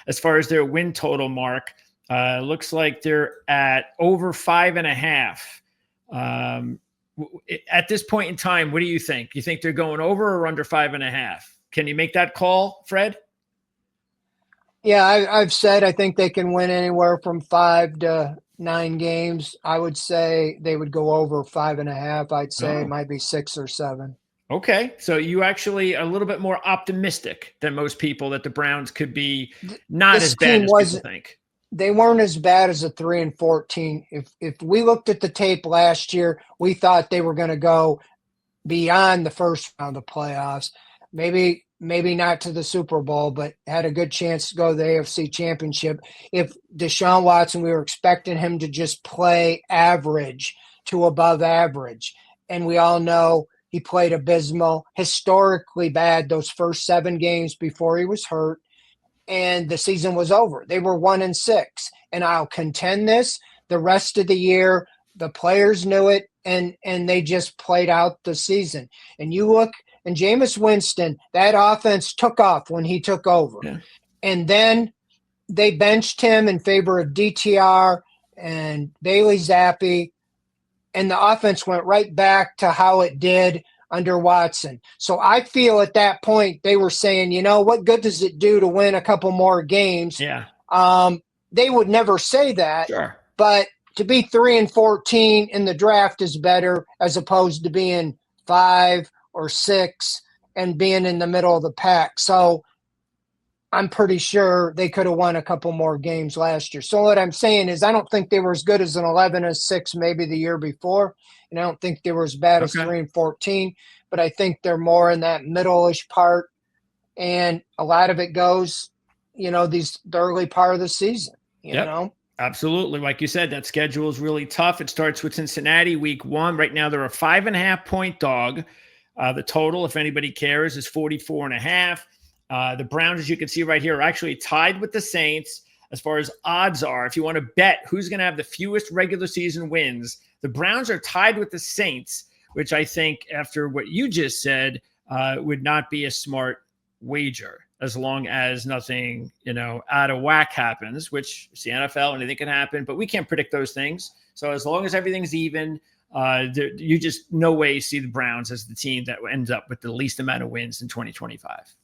as far as their win total mark. Looks like they're at over 5.5. At this point in time, what do you think? You think they're going over or under 5.5? Can you make that call, Fred? Yeah, I've said I think they can win anywhere from 5 to 9 games. I would say they would go over 5.5. I'd say it might be 6 or 7. Okay, so you actually are a little bit more optimistic than most people that the Browns could be not as bad as people think. They weren't as bad as a 3-14. If we looked at the tape last year, we thought they were going to go beyond the first round of the playoffs. Maybe not to the Super Bowl, but had a good chance to go to the AFC Championship. If Deshaun Watson, we were expecting him to just play average to above average. And we all know he played abysmal, historically bad those first 7 games before he was hurt. And the season was over. They were 1-6. And I'll contend this. The rest of the year, the players knew it, and they just played out the season. And you look, and Jameis Winston, that offense took off when he took over. Yeah. And then they benched him in favor of DTR and Bailey Zappi, and the offense went right back to how it did under Watson. So I feel at that point they were saying, what good does it do to win a couple more games? Yeah. They would never say that. Sure. But to be 3-14 in the draft is better as opposed to being 5 or 6 and being in the middle of the pack. So I'm pretty sure they could have won a couple more games last year. So what I'm saying is I don't think they were as good as an 11-6 maybe the year before. And I don't think they were as bad as 3-14, but I think they're more in that middle-ish part. And a lot of it goes, the early part of the season, you know? Absolutely. Like you said, that schedule is really tough. It starts with Cincinnati week 1. Right now, they're a 5.5-point dog. The total, if anybody cares, is 44.5. The Browns, as you can see right here, are actually tied with the Saints as far as odds are. If you want to bet who's going to have the fewest regular season wins, the Browns are tied with the Saints, which I think, after what you just said, would not be a smart wager, as long as nothing, out of whack happens, which it's the NFL, anything can happen, but we can't predict those things. So as long as everything's even, you just no way see the Browns as the team that ends up with the least amount of wins in 2025.